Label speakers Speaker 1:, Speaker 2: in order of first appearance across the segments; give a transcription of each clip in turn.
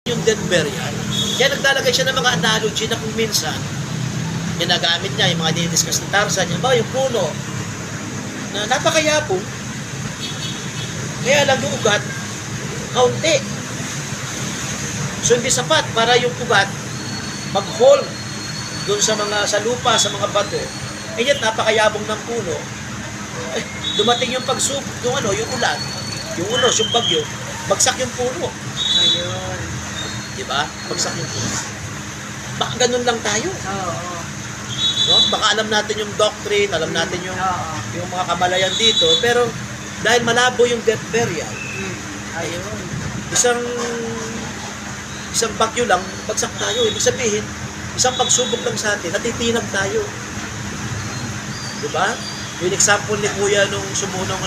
Speaker 1: yung Denver yan. Kaya naglalagay siya ng mga analogy na kung minsan, ginagamit niya yung mga dinidiscuss ni Tarzan, yung puno, na napakayapong, kaya lang yung ugat, kaunti. So hindi sapat para yung ugat mag-hold doon sa lupa, sa mga bato. Eh yun, napakayabong ng puno. Eh, dumating yung yung ulan, yung unos, yung bagyo, bagsak yung puno.
Speaker 2: Ayun.
Speaker 1: Diba? Bagsak yung puno. Baka ganun lang tayo.
Speaker 2: Oo.
Speaker 1: No? Baka alam natin yung doctrine, alam natin yung mga kamalayan dito, pero dahil malabo yung death burial,
Speaker 2: Ayun.
Speaker 1: isang bagyo lang, bagsak tayo. Ibig sabihin, isang pagsubok lang sa atin, natitinag tayo. Diba? Yung example ni Kuya nung sumunong,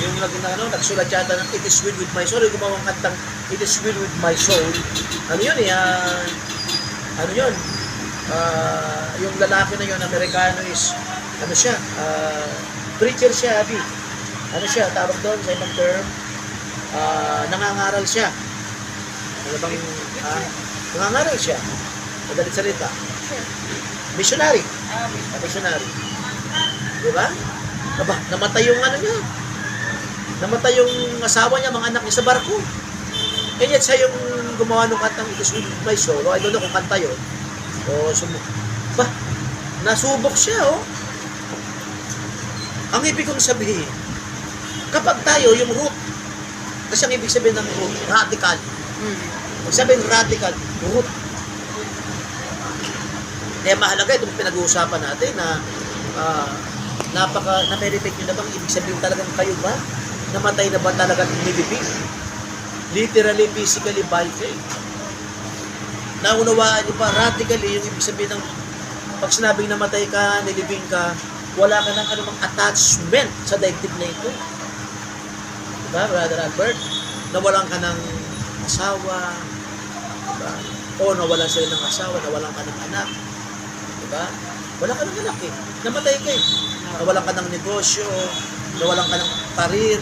Speaker 1: yung nagsulat yata ng It is well with my soul, yung gumawang kantang It is well with my soul. Ano yun eh, yung lalaki na yun, Amerikano is, preacher siya, Abi. Ano siya, tawag doon sa ibang term, nangangaral siya. Ano bang, nangangaral siya. Madalit salita. Missionary. Missionary. Diba? Namatay yung niya. Namatay yung asawa niya, mga anak niya sa barko. And yet, siya yung gumawa ng kantang It is well with my soul. I don't know kung kanta yun. Nasubok siya, Ang ibig kong sabihin, kapag tayo, yung root, kasi ang ibig sabihin ng root, radical. Pag sabihin radical, root. Kaya mahalaga itong pinag-uusapan natin na na-meditate nyo na bang ibig sabihin talagang kayo ba? Namatay na ba talagang nilibig? Literally, physically, by faith. Naunawaan nyo ba, radically, yung ibig sabihin ng pag sinabing namatay ka, nilibing ka, wala ka ng anumang attachment sa daigdig na ito. Diba, Brother Albert? Nawalan ka ng asawa, diba? O nawalan sila ng asawa, nawalan ka ng anak. Diba? Wala ka ng anak eh. Namatay ka eh. Nawalan ka ng negosyo, nawalan ka ng karir,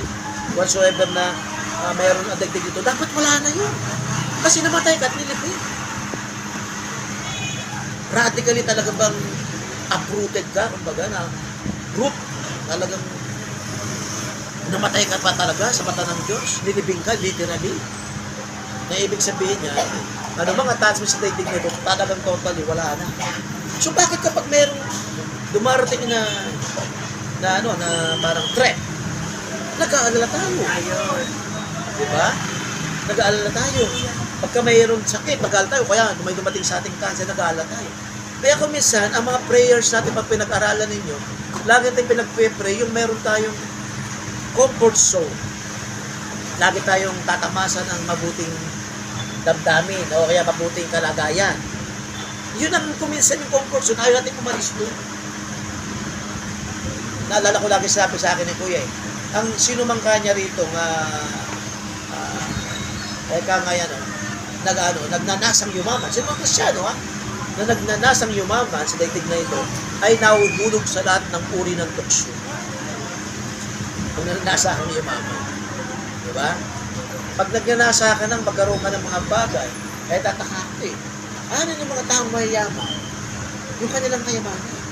Speaker 1: whatsoever na mayroon ang daigdig dito. Dapat wala na yun. Kasi namatay ka at nilibing. Radically talaga bang uprooted ka, kumbaga na root, talagang namatay ka pa talaga sa mata ng Diyos, nilibing ka literally. Na ibig sabihin niya, ano bang attachment sa daigdig nito, talagang totally wala na. So bakit kapag merong dumarating na parang threat, nag-aalala tayo.
Speaker 2: Ayun.
Speaker 1: Diba? Nag-aalala tayo. Pagka mayroong sakit, nag-aalala tayo. Kaya kung may dumating sa ating cancer, nag-aalala tayo. Kaya kung minsan, ang mga prayers natin pag pinag-aralan ninyo, lagi tayong pinag-pray, yung meron tayong comfort zone. Lagi tayong tatamasan ng mabuting damdamin o kaya mabuting kalagayan. Yun ang kuminsan yung comfort zone. Ayaw natin umalis doon. Naalala ko lagi sabi sa akin ni Kuya ang sino man kanya rito nga nagnanasang yumaman. Sino man Kristyano na nagnanasang yumaman sa daigdig na ito ay nahuhulog sa lahat ng uri ng tukso. Kung nagnanasa kang yumaman. Diba? Pag nagnanasa ka ng magkaroon ka ng mga bagay, ay tataka ko ano yung mga taong mayayaman? Yung kanilang kayamanan.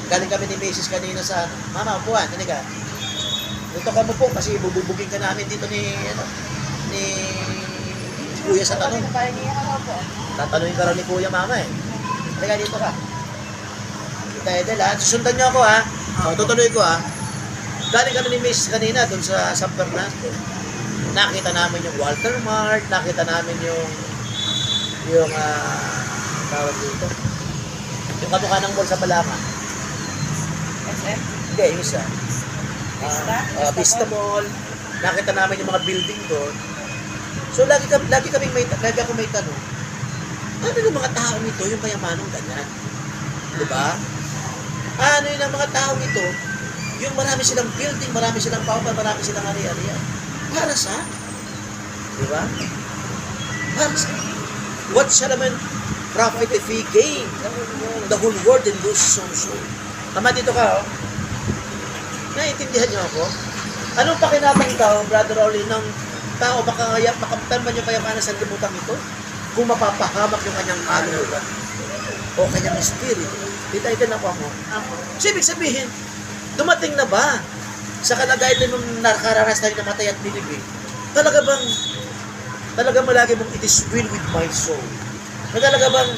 Speaker 1: Galing kami ni Mrs. kanina sa Mama, upuan, ka. Dito ka mo po kasi bububugin ka namin dito ni Kuya sa tanong. Tatanungin ka raw ni Kuya Mama Halika dito ka. Kita Edel susundan niyo ako tutuloy ko Galing kami ni Mrs. kanina doon sa San Fernando. Nakita namin yung Walter Mart, nakita namin yung tawag dito. Yung kamukha ng mall sa Balanga.
Speaker 2: SM?
Speaker 1: Hindi, yung isa. Vista Mall. Nakita namin yung mga building doon. So, lagi akong may tanong, ano yung mga tao nito, yung kayamanong ganyan? Diba? Ano yung mga tao nito, yung marami silang building, marami silang paupan, marami silang ari-arian. Para sa? Diba? Para sa? What shall a man profit if he gain the whole world and lose his own soul? Tama dito ka, Naiintindihan niyo ako? Anong pakinabang daw, Brother Oli, ng tao makamtan man yung kayamanan sa libutang ito kung mapapahamak yung kanyang kaluluwa o kanyang espiritu. Tita, ito na po ako.
Speaker 2: Ako.
Speaker 1: So, ibig sabihin, dumating na ba sa kalagayan din nung nakaranas tayo namatay at binibig? Talaga malagi mong it is will with my soul. Na talaga bang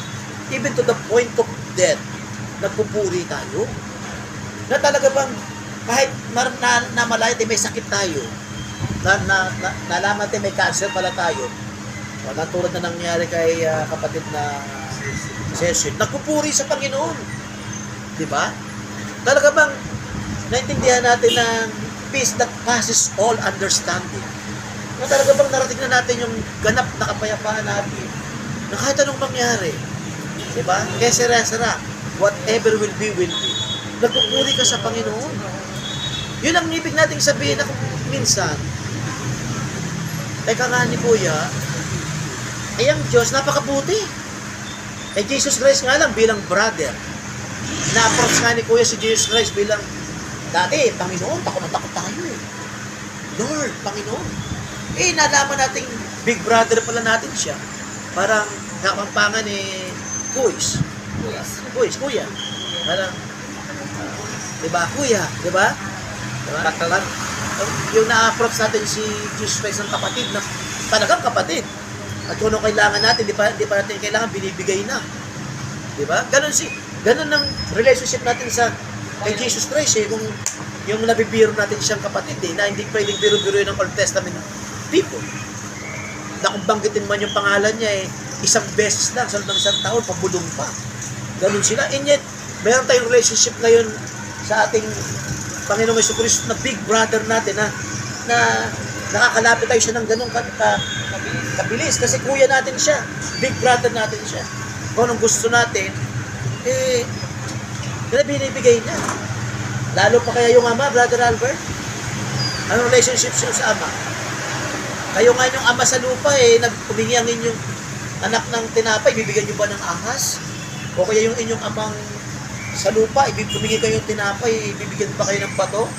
Speaker 1: even to the point of death, nagpupuri tayo? Na talaga bang kahit namalaya tayo, may sakit tayo, nalaman tayo may cancer pala tayo, o natulad na nangyari kay kapatid na Cecil, nagpupuri sa Panginoon. Diba? Talaga bang naintindihan natin ng peace that passes all understanding? Na talaga bang narating na natin yung ganap na kapayapaan natin na kahit anong mangyari? Diba? Kaya sira-sira, whatever will be, will be. Nagpupuri ka sa Panginoon. Yun ang ibig nating sabihin na kung minsan, teka nga ni Kuya, ay ang Diyos napakabuti. Kay Jesus Christ nga lang bilang brother. Na-approach nga ni Kuya si Jesus Christ bilang, dati, Panginoon, takot na takot tayo eh. Lord, Panginoon. Eh, nalaman nating big brother pala natin siya. Parang kapampangan ni Kuis. Kuya. Parang, diba, Kuya, diba? Diba? Yung na-approach natin si Jesus Christ ng kapatid na talagang kapatid. At kung ano kailangan natin, di pa natin kailangan, binibigay na. Diba? Ganun ang relationship natin sa kay Jesus Christ eh, kung yung nabibiro natin siyang kapatid eh, na hindi pwedeng biro-biro ng Old Testament people. Na kung banggitin man yung pangalan niya eh, isang beses lang, sa isang taon, pabulong pa. Ganun sila. And yet, meron tayong relationship ngayon sa ating Panginoong Jesucristo na big brother natin na nakakalapit tayo siya ng ganun kabilis kasi kuya natin siya, big brother natin siya. Kung anong gusto natin, eh, binibigay niya. Lalo pa kaya yung ama, Brother Albert? Anong relationship siya sa ama? Kayo nga yung ama sa lupa eh, nagpumingi ang inyong anak ng tinapay, bibigyan niyo ba ng ahas? O kaya yung inyong amang sa lupa, pumingi kayo ng tinapay, bibigyan ba kayo ng bato?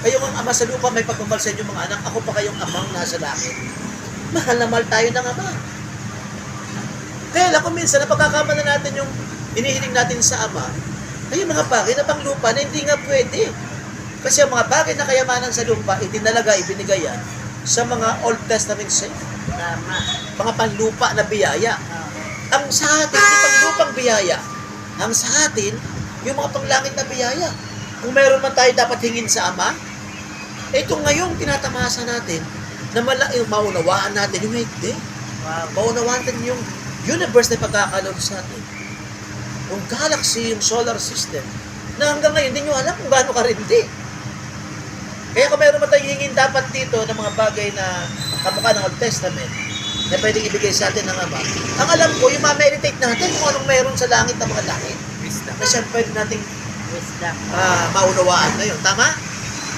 Speaker 1: Kayo ang ama sa lupa, may pagmamahal sa inyong mga anak, ako pa kayong amang nasa langit. Mahal na mahal tayo ng ama. Kaya lang kung minsan, napagkakamalan natin yung inihiling natin sa ama, ay yung mga bagay na pang lupa na hindi nga pwede. Kasi ang mga bagay na kayamanan sa lupa, itinalaga, ibinigay yan sa mga Old Testament saints.
Speaker 2: Tama.
Speaker 1: Mga panlupa na biyaya. Ang sa atin, hindi panlupang biyaya. Ang sa atin, yung mga panglangit na biyaya. Kung meron man tayo dapat hingin sa ama, ito ngayon, tinatamasa natin na maunawaan natin yung hindi.
Speaker 2: Wow.
Speaker 1: Maunawaan natin yung universe na pagkakaloon sa atin. Yung galaxy, yung solar system, na hanggang ngayon, hindi nyo alam kung gaano karindi. Kaya kung mayroon man tayong hingin dapat dito ng mga bagay na kamukha ng Old Testament, na pwedeng ibigay sa atin ng Ama, ang alam ko, yung ma-meditate natin kung anong mayroon sa langit ng mga langit.
Speaker 2: Wisdom.
Speaker 1: Na siya pwede nating
Speaker 2: Wisdom.
Speaker 1: maunawaan ngayon. Tama?